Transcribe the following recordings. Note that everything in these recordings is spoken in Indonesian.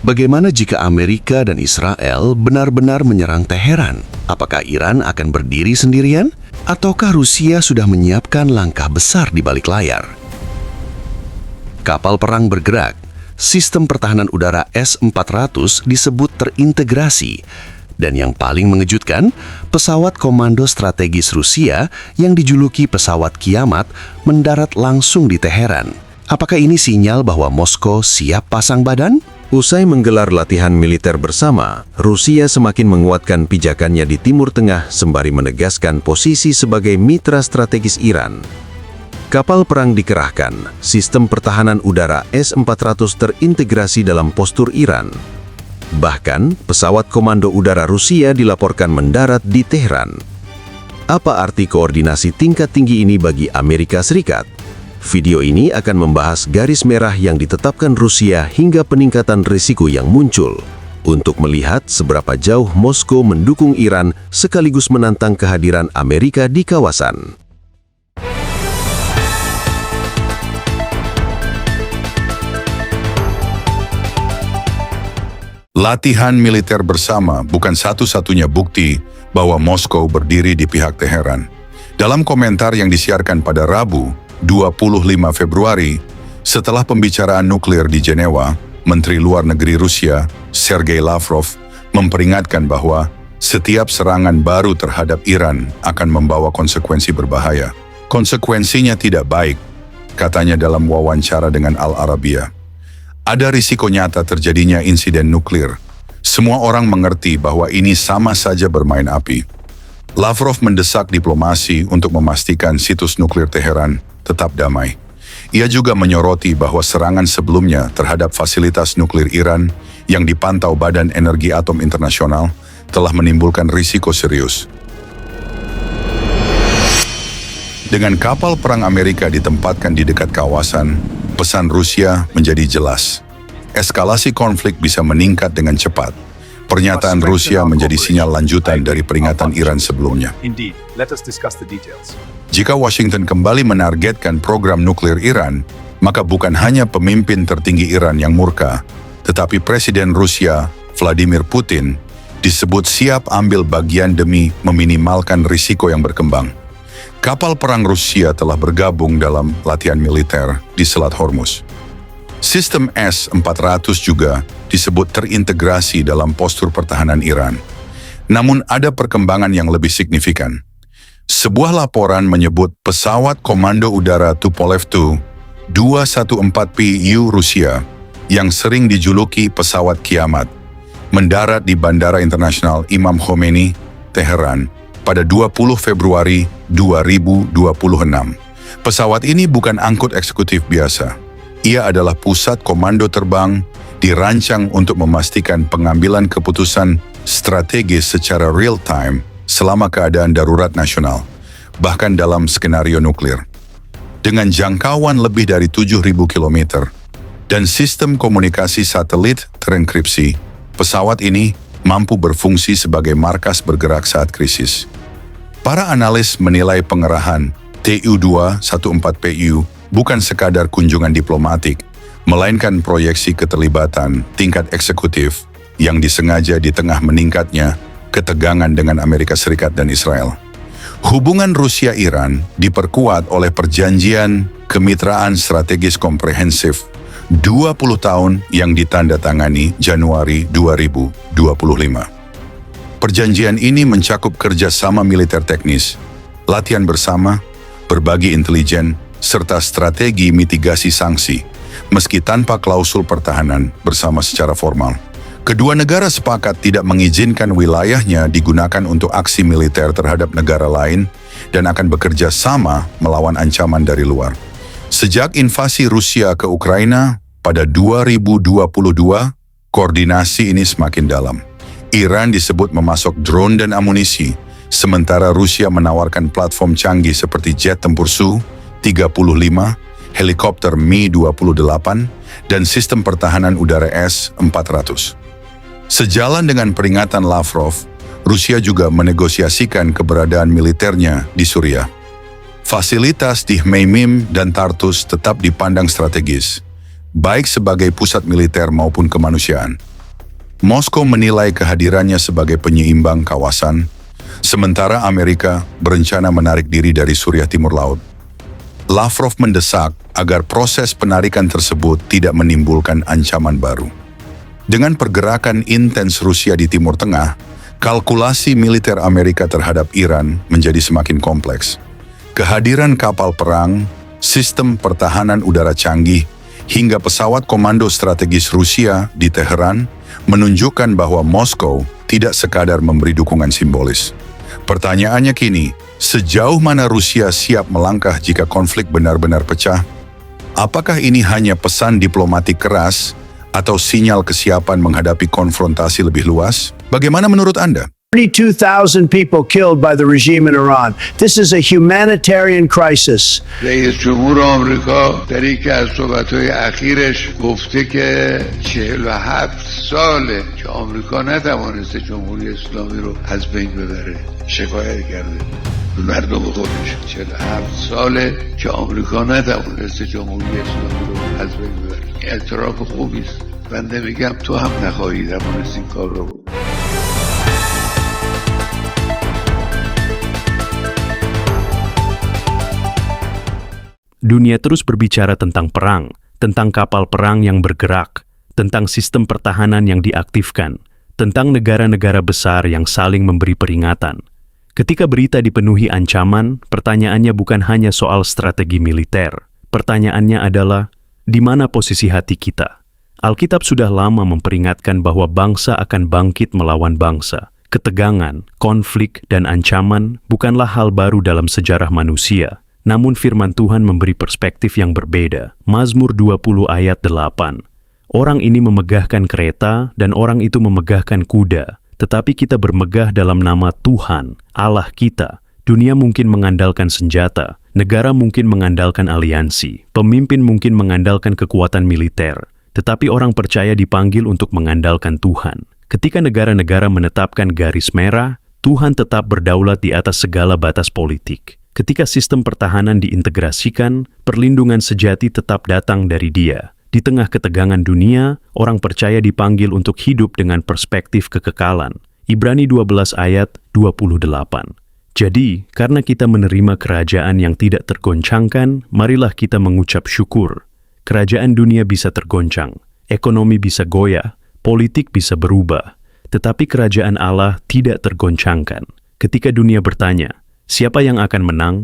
Bagaimana jika Amerika dan Israel benar-benar menyerang Teheran? Apakah Iran akan berdiri sendirian? Ataukah Rusia sudah menyiapkan langkah besar di balik layar? Kapal perang bergerak, sistem pertahanan udara S-400 disebut terintegrasi, dan yang paling mengejutkan, pesawat komando strategis Rusia yang dijuluki pesawat kiamat mendarat langsung di Teheran. Apakah ini sinyal bahwa Moskow siap pasang badan? Usai menggelar latihan militer bersama, Rusia semakin menguatkan pijakannya di Timur Tengah sembari menegaskan posisi sebagai mitra strategis Iran. Kapal perang dikerahkan, sistem pertahanan udara S-400 terintegrasi dalam postur Iran. Bahkan, pesawat komando udara Rusia dilaporkan mendarat di Teheran. Apa arti koordinasi tingkat tinggi ini bagi Amerika Serikat? Video ini akan membahas garis merah yang ditetapkan Rusia hingga peningkatan risiko yang muncul untuk melihat seberapa jauh Moskow mendukung Iran sekaligus menantang kehadiran Amerika di kawasan. Latihan militer bersama bukan satu-satunya bukti bahwa Moskow berdiri di pihak Teheran. Dalam komentar yang disiarkan pada Rabu, 25 Februari, setelah pembicaraan nuklir di Jenewa, Menteri Luar Negeri Rusia, Sergei Lavrov, memperingatkan bahwa setiap serangan baru terhadap Iran akan membawa konsekuensi berbahaya. Konsekuensinya tidak baik, katanya dalam wawancara dengan Al Arabiya. Ada risiko nyata terjadinya insiden nuklir. Semua orang mengerti bahwa ini sama saja bermain api. Lavrov mendesak diplomasi untuk memastikan situs nuklir Teheran tetap damai. Ia juga menyoroti bahwa serangan sebelumnya terhadap fasilitas nuklir Iran yang dipantau Badan Energi Atom Internasional telah menimbulkan risiko serius. Dengan kapal perang Amerika ditempatkan di dekat kawasan, pesan Rusia menjadi jelas. Eskalasi konflik bisa meningkat dengan cepat. Pernyataan Rusia menjadi sinyal lanjutan dari peringatan Iran sebelumnya. Jika Washington kembali menargetkan program nuklir Iran, maka bukan hanya pemimpin tertinggi Iran yang murka, tetapi Presiden Rusia, Vladimir Putin, disebut siap ambil bagian demi meminimalkan risiko yang berkembang. Kapal perang Rusia telah bergabung dalam latihan militer di Selat Hormuz. Sistem S-400 juga disebut terintegrasi dalam postur pertahanan Iran. Namun ada perkembangan yang lebih signifikan. Sebuah laporan menyebut pesawat komando udara Tupolev Tu-214PU Rusia yang sering dijuluki pesawat kiamat mendarat di Bandara Internasional Imam Khomeini, Teheran pada 20 Februari 2026. Pesawat ini bukan angkut eksekutif biasa. Ia adalah pusat komando terbang dirancang untuk memastikan pengambilan keputusan strategis secara real-time selama keadaan darurat nasional, bahkan dalam skenario nuklir. Dengan jangkauan lebih dari 7.000 km dan sistem komunikasi satelit terenkripsi, pesawat ini mampu berfungsi sebagai markas bergerak saat krisis. Para analis menilai pengerahan Tu-214PU bukan sekadar kunjungan diplomatik, melainkan proyeksi keterlibatan tingkat eksekutif yang disengaja di tengah meningkatnya ketegangan dengan Amerika Serikat dan Israel. Hubungan Rusia-Iran diperkuat oleh perjanjian kemitraan strategis komprehensif 20 tahun yang ditandatangani Januari 2025. Perjanjian ini mencakup kerjasama militer teknis, latihan bersama, berbagi intelijen, serta strategi mitigasi sanksi, meski tanpa klausul pertahanan bersama secara formal. Kedua negara sepakat tidak mengizinkan wilayahnya digunakan untuk aksi militer terhadap negara lain dan akan bekerja sama melawan ancaman dari luar. Sejak invasi Rusia ke Ukraina pada 2022, koordinasi ini semakin dalam. Iran disebut memasok drone dan amunisi, sementara Rusia menawarkan platform canggih seperti jet tempur Su-35, helikopter Mi-28, dan sistem pertahanan udara S-400. Sejalan dengan peringatan Lavrov, Rusia juga menegosiasikan keberadaan militernya di Suriah. Fasilitas di Khmeimim dan Tartus tetap dipandang strategis, baik sebagai pusat militer maupun kemanusiaan. Moskow menilai kehadirannya sebagai penyeimbang kawasan, sementara Amerika berencana menarik diri dari Suriah Timur Laut. Lavrov mendesak agar proses penarikan tersebut tidak menimbulkan ancaman baru. Dengan pergerakan intens Rusia di Timur Tengah, kalkulasi militer Amerika terhadap Iran menjadi semakin kompleks. Kehadiran kapal perang, sistem pertahanan udara canggih, hingga pesawat komando strategis Rusia di Teheran menunjukkan bahwa Moskow tidak sekadar memberi dukungan simbolis. Pertanyaannya kini, sejauh mana Rusia siap melangkah jika konflik benar-benar pecah? Apakah ini hanya pesan diplomatik keras atau sinyal kesiapan menghadapi konfrontasi lebih luas? Bagaimana menurut Anda? 32,000 people killed by the regime in Iran. This is a humanitarian crisis. رئیس جمهور آمریکا در یکی از صحبت‌های اخیرش گفته که 47 ساله که آمریکا نتوانسته جمهوری اسلامی رو از بین ببره. شکایت کرده به مردم خودش 47 ساله که آمریکا نتوانسته جمهوری اسلامی رو از بین ببره. این اعتراف خوبی است. بنده میگم تو هم نخواهی توانست این کار رو بکنی. Dunia terus berbicara tentang perang, tentang kapal perang yang bergerak, tentang sistem pertahanan yang diaktifkan, tentang negara-negara besar yang saling memberi peringatan. Ketika berita dipenuhi ancaman, pertanyaannya bukan hanya soal strategi militer. Pertanyaannya adalah, di mana posisi hati kita? Alkitab sudah lama memperingatkan bahwa bangsa akan bangkit melawan bangsa. Ketegangan, konflik, dan ancaman bukanlah hal baru dalam sejarah manusia. Namun firman Tuhan memberi perspektif yang berbeda. Mazmur 20 ayat 8. Orang ini memegahkan kereta dan orang itu memegahkan kuda. Tetapi kita bermegah dalam nama Tuhan, Allah kita. Dunia mungkin mengandalkan senjata. Negara mungkin mengandalkan aliansi. Pemimpin mungkin mengandalkan kekuatan militer. Tetapi orang percaya dipanggil untuk mengandalkan Tuhan. Ketika negara-negara menetapkan garis merah, Tuhan tetap berdaulat di atas segala batas politik. Ketika sistem pertahanan diintegrasikan, perlindungan sejati tetap datang dari Dia. Di tengah ketegangan dunia, orang percaya dipanggil untuk hidup dengan perspektif kekekalan. Ibrani 12 ayat 28. Jadi, karena kita menerima kerajaan yang tidak tergoncangkan, marilah kita mengucap syukur. Kerajaan dunia bisa tergoncang, ekonomi bisa goyah, politik bisa berubah, tetapi kerajaan Allah tidak tergoncangkan. Ketika dunia bertanya, siapa yang akan menang?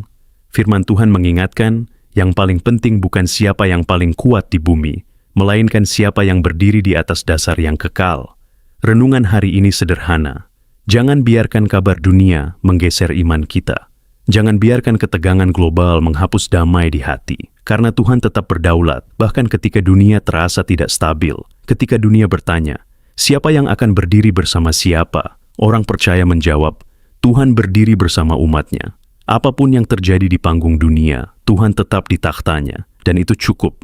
Firman Tuhan mengingatkan, yang paling penting bukan siapa yang paling kuat di bumi, melainkan siapa yang berdiri di atas dasar yang kekal. Renungan hari ini sederhana. Jangan biarkan kabar dunia menggeser iman kita. Jangan biarkan ketegangan global menghapus damai di hati. Karena Tuhan tetap berdaulat, bahkan ketika dunia terasa tidak stabil. Ketika dunia bertanya, siapa yang akan berdiri bersama siapa? Orang percaya menjawab, Tuhan berdiri bersama umatnya. Apapun yang terjadi di panggung dunia, Tuhan tetap di takhtanya, dan itu cukup.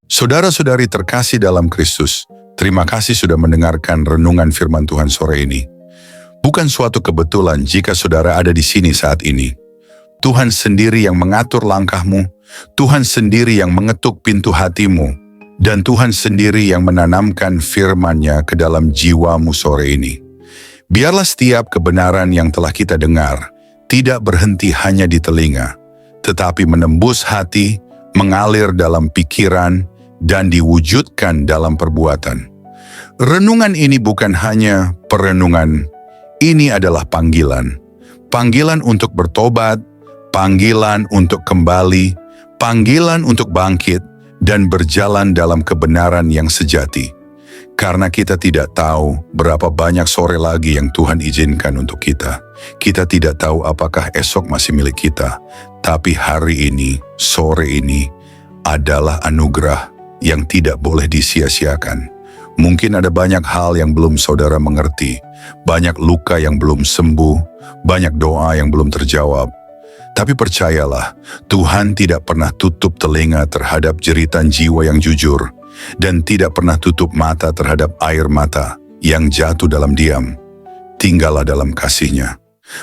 Saudara-saudari terkasih dalam Kristus, terima kasih sudah mendengarkan renungan firman Tuhan sore ini. Bukan suatu kebetulan jika saudara ada di sini saat ini. Tuhan sendiri yang mengatur langkahmu, Tuhan sendiri yang mengetuk pintu hatimu, dan Tuhan sendiri yang menanamkan firman-Nya ke dalam jiwamu sore ini. Biarlah setiap kebenaran yang telah kita dengar tidak berhenti hanya di telinga, tetapi menembus hati, mengalir dalam pikiran, dan diwujudkan dalam perbuatan. Renungan ini bukan hanya perenungan, ini adalah panggilan. Panggilan untuk bertobat, panggilan untuk kembali, panggilan untuk bangkit, dan berjalan dalam kebenaran yang sejati. Karena kita tidak tahu berapa banyak sore lagi yang Tuhan izinkan untuk kita. Kita tidak tahu apakah esok masih milik kita. Tapi hari ini, sore ini, adalah anugerah yang tidak boleh disia-siakan. Mungkin ada banyak hal yang belum saudara mengerti, banyak luka yang belum sembuh, banyak doa yang belum terjawab. Tapi percayalah, Tuhan tidak pernah tutup telinga terhadap jeritan jiwa yang jujur, dan tidak pernah tutup mata terhadap air mata yang jatuh dalam diam. Tinggallah dalam kasih-Nya.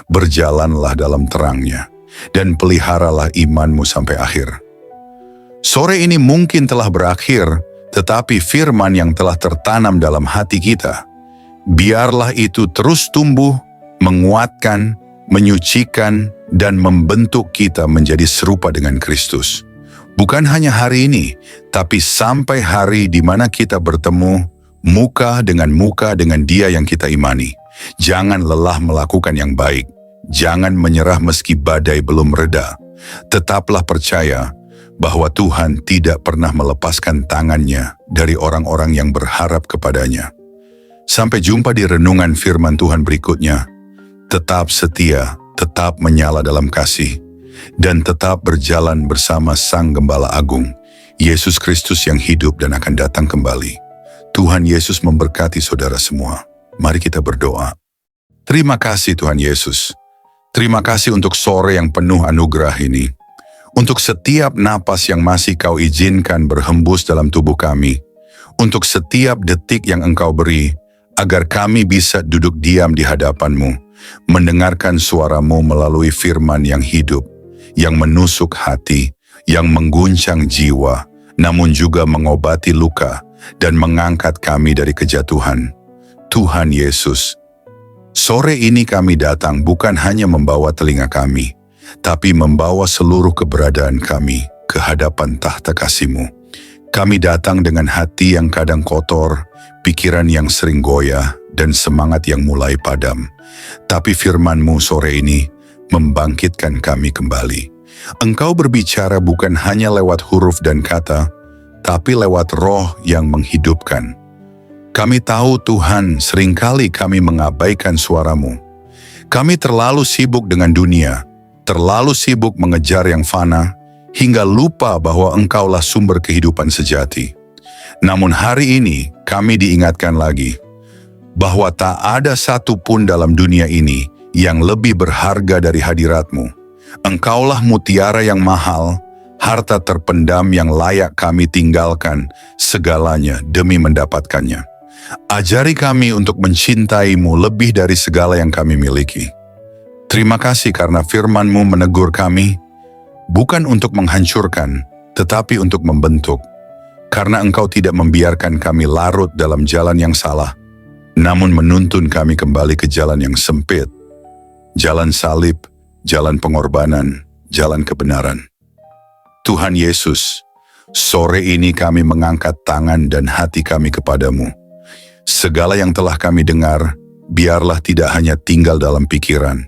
Berjalanlah dalam terangnya, dan peliharalah imanmu sampai akhir. Sore ini mungkin telah berakhir, tetapi firman yang telah tertanam dalam hati kita, biarlah itu terus tumbuh, menguatkan, menyucikan, dan membentuk kita menjadi serupa dengan Kristus. Bukan hanya hari ini, tapi sampai hari di mana kita bertemu muka dengan Dia yang kita imani. Jangan lelah melakukan yang baik. Jangan menyerah meski badai belum reda. Tetaplah percaya bahwa Tuhan tidak pernah melepaskan tangannya dari orang-orang yang berharap kepadanya. Sampai jumpa di renungan firman Tuhan berikutnya. Tetap setia, tetap menyala dalam kasih, dan tetap berjalan bersama Sang Gembala Agung, Yesus Kristus yang hidup dan akan datang kembali. Tuhan Yesus memberkati saudara semua. Mari kita berdoa. Terima kasih Tuhan Yesus. Terima kasih untuk sore yang penuh anugerah ini. Untuk setiap napas yang masih Kau izinkan berhembus dalam tubuh kami. Untuk setiap detik yang Engkau beri, agar kami bisa duduk diam di hadapan-Mu, mendengarkan suara-Mu melalui firman yang hidup, yang menusuk hati, yang mengguncang jiwa, namun juga mengobati luka, dan mengangkat kami dari kejatuhan. Tuhan Yesus, sore ini kami datang bukan hanya membawa telinga kami, tapi membawa seluruh keberadaan kami ke hadapan tahta kasih-Mu. Kami datang dengan hati yang kadang kotor, pikiran yang sering goyah, dan semangat yang mulai padam. Tapi firman-Mu sore ini membangkitkan kami kembali. Engkau berbicara bukan hanya lewat huruf dan kata, tapi lewat roh yang menghidupkan. Kami tahu Tuhan, seringkali kami mengabaikan suara-Mu. Kami terlalu sibuk dengan dunia, terlalu sibuk mengejar yang fana, hingga lupa bahwa Engkaulah sumber kehidupan sejati. Namun hari ini kami diingatkan lagi, bahwa tak ada satu pun dalam dunia ini yang lebih berharga dari hadirat-Mu. Engkaulah mutiara yang mahal, harta terpendam yang layak kami tinggalkan segalanya demi mendapatkannya. Ajari kami untuk mencintai-Mu lebih dari segala yang kami miliki. Terima kasih karena firman-Mu menegur kami, bukan untuk menghancurkan, tetapi untuk membentuk. Karena Engkau tidak membiarkan kami larut dalam jalan yang salah, namun menuntun kami kembali ke jalan yang sempit, jalan salib, jalan pengorbanan, jalan kebenaran. Tuhan Yesus, sore ini kami mengangkat tangan dan hati kami kepadamu. Segala yang telah kami dengar, biarlah tidak hanya tinggal dalam pikiran,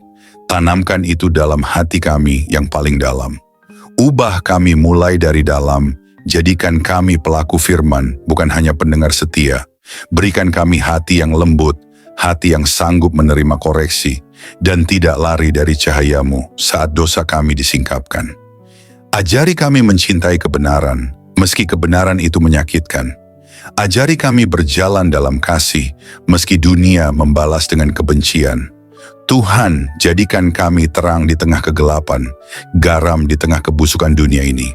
tanamkan itu dalam hati kami yang paling dalam. Ubah kami mulai dari dalam, jadikan kami pelaku firman, bukan hanya pendengar setia. Berikan kami hati yang lembut, hati yang sanggup menerima koreksi, dan tidak lari dari cahaya-Mu saat dosa kami disingkapkan. Ajari kami mencintai kebenaran, meski kebenaran itu menyakitkan. Ajari kami berjalan dalam kasih, meski dunia membalas dengan kebencian. Tuhan, jadikan kami terang di tengah kegelapan, garam di tengah kebusukan dunia ini.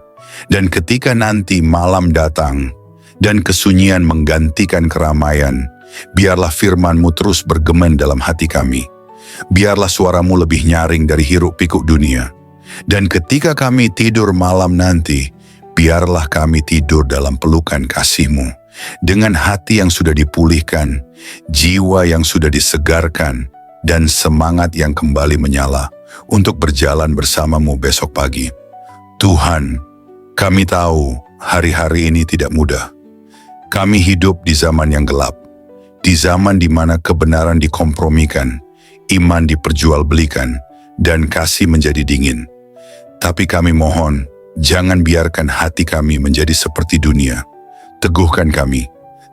Dan ketika nanti malam datang, dan kesunyian menggantikan keramaian, biarlah firman-Mu terus bergema dalam hati kami. Biarlah suara-Mu lebih nyaring dari hiruk-pikuk dunia. Dan ketika kami tidur malam nanti, biarlah kami tidur dalam pelukan kasih-Mu. Dengan hati yang sudah dipulihkan, jiwa yang sudah disegarkan, dan semangat yang kembali menyala untuk berjalan bersama-Mu besok pagi. Tuhan, kami tahu hari-hari ini tidak mudah. Kami hidup di zaman yang gelap, di zaman di mana kebenaran dikompromikan, iman diperjualbelikan, dan kasih menjadi dingin. Tapi kami mohon, jangan biarkan hati kami menjadi seperti dunia. Teguhkan kami,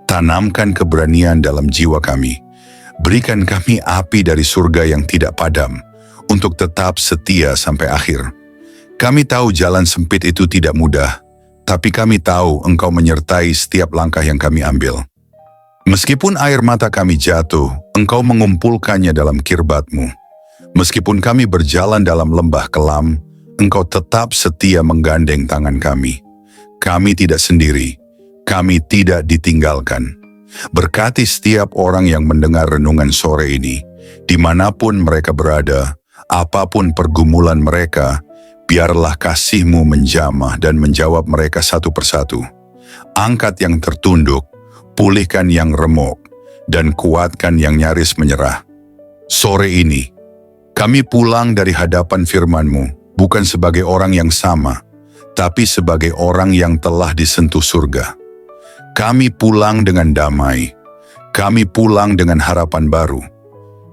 tanamkan keberanian dalam jiwa kami. Berikan kami api dari surga yang tidak padam, untuk tetap setia sampai akhir. Kami tahu jalan sempit itu tidak mudah, tapi kami tahu Engkau menyertai setiap langkah yang kami ambil. Meskipun air mata kami jatuh, Engkau mengumpulkannya dalam kirbat-Mu. Meskipun kami berjalan dalam lembah kelam, Engkau tetap setia menggandeng tangan kami. Kami tidak sendiri, kami tidak ditinggalkan. Berkati setiap orang yang mendengar renungan sore ini, Dimanapun mereka berada, apapun pergumulan mereka, biarlah kasih-Mu menjamah dan menjawab mereka satu persatu. Angkat yang tertunduk, pulihkan yang remuk, dan kuatkan yang nyaris menyerah. Sore ini, kami pulang dari hadapan firman-Mu, bukan sebagai orang yang sama, tapi sebagai orang yang telah disentuh surga. Kami pulang dengan damai, kami pulang dengan harapan baru,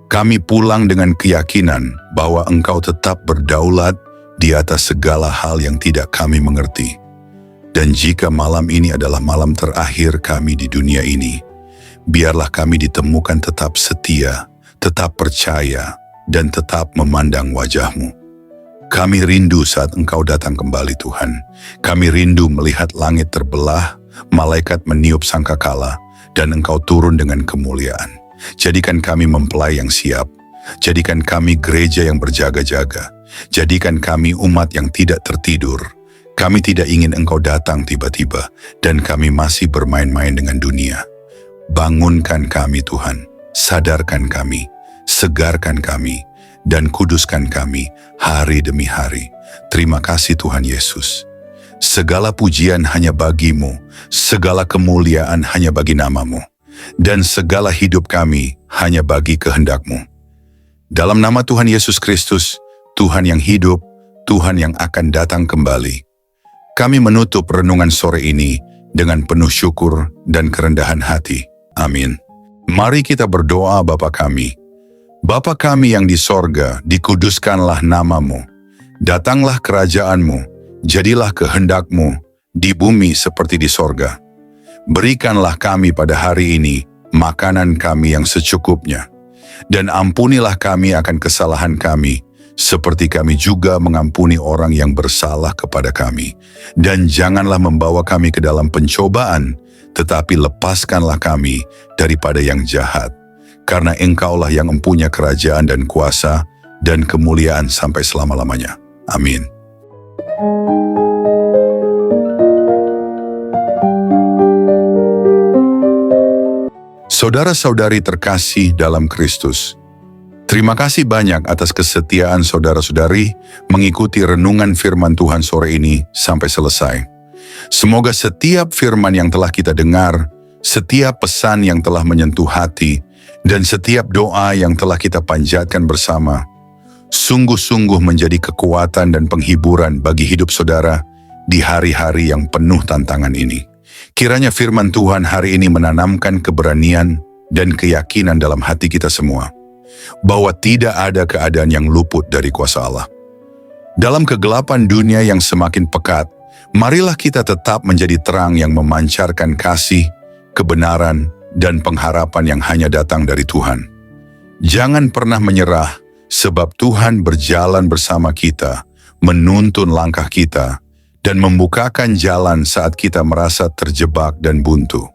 kami pulang dengan keyakinan bahwa Engkau tetap berdaulat di atas segala hal yang tidak kami mengerti. Dan jika malam ini adalah malam terakhir kami di dunia ini, biarlah kami ditemukan tetap setia, tetap percaya, dan tetap memandang wajah-Mu. Kami rindu saat Engkau datang kembali, Tuhan. Kami rindu melihat langit terbelah, malaikat meniup sangkakala, dan Engkau turun dengan kemuliaan. Jadikan kami mempelai yang siap. Jadikan kami gereja yang berjaga-jaga. Jadikan kami umat yang tidak tertidur. Kami tidak ingin Engkau datang tiba-tiba, dan kami masih bermain-main dengan dunia. Bangunkan kami, Tuhan. Sadarkan kami, segarkan kami, dan kuduskan kami hari demi hari. Terima kasih Tuhan Yesus. Segala pujian hanya bagi-Mu, segala kemuliaan hanya bagi nama-Mu, dan segala hidup kami hanya bagi kehendak-Mu. Dalam nama Tuhan Yesus Kristus, Tuhan yang hidup, Tuhan yang akan datang kembali, kami menutup renungan sore ini dengan penuh syukur dan kerendahan hati. Amin. Mari kita berdoa. Bapa kami. Bapa kami yang di sorga, dikuduskanlah nama-Mu. Datanglah kerajaan-Mu, jadilah kehendak-Mu di bumi seperti di sorga. Berikanlah kami pada hari ini makanan kami yang secukupnya. Dan ampunilah kami akan kesalahan kami, seperti kami juga mengampuni orang yang bersalah kepada kami. Dan janganlah membawa kami ke dalam pencobaan, tetapi lepaskanlah kami daripada yang jahat. Karena Engkaulah yang mempunyai kerajaan dan kuasa dan kemuliaan sampai selama-lamanya. Amin. Saudara-saudari terkasih dalam Kristus, terima kasih banyak atas kesetiaan saudara-saudari mengikuti renungan firman Tuhan sore ini sampai selesai. Semoga setiap firman yang telah kita dengar, setiap pesan yang telah menyentuh hati, dan setiap doa yang telah kita panjatkan bersama, sungguh-sungguh menjadi kekuatan dan penghiburan bagi hidup saudara di hari-hari yang penuh tantangan ini. Kiranya firman Tuhan hari ini menanamkan keberanian dan keyakinan dalam hati kita semua, bahwa tidak ada keadaan yang luput dari kuasa Allah. Dalam kegelapan dunia yang semakin pekat, marilah kita tetap menjadi terang yang memancarkan kasih, kebenaran, dan pengharapan yang hanya datang dari Tuhan. Jangan pernah menyerah, sebab Tuhan berjalan bersama kita, menuntun langkah kita, dan membukakan jalan saat kita merasa terjebak dan buntu.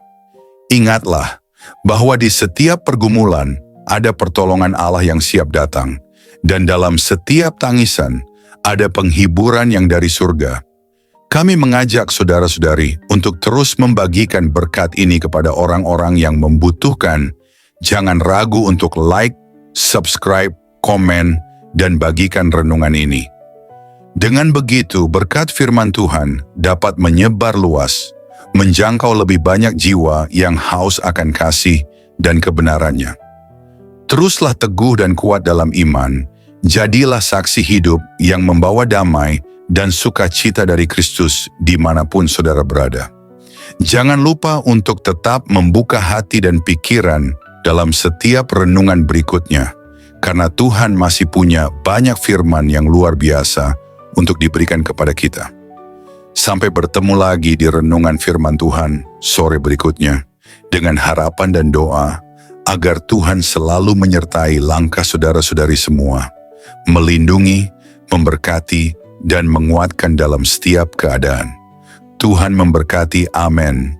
Ingatlah bahwa di setiap pergumulan ada pertolongan Allah yang siap datang, dan dalam setiap tangisan ada penghiburan yang dari surga. Kami mengajak saudara-saudari untuk terus membagikan berkat ini kepada orang-orang yang membutuhkan. Jangan ragu untuk like, subscribe, komen, dan bagikan renungan ini. Dengan begitu, berkat firman Tuhan dapat menyebar luas, menjangkau lebih banyak jiwa yang haus akan kasih dan kebenarannya. Teruslah teguh dan kuat dalam iman, jadilah saksi hidup yang membawa damai dan sukacita dari Kristus dimanapun saudara berada. Jangan lupa untuk tetap membuka hati dan pikiran dalam setiap renungan berikutnya, karena Tuhan masih punya banyak firman yang luar biasa untuk diberikan kepada kita. Sampai bertemu lagi di renungan firman Tuhan sore berikutnya, dengan harapan dan doa agar Tuhan selalu menyertai langkah saudara-saudari semua, melindungi, memberkati, dan menguatkan dalam setiap keadaan. Tuhan memberkati. Amin.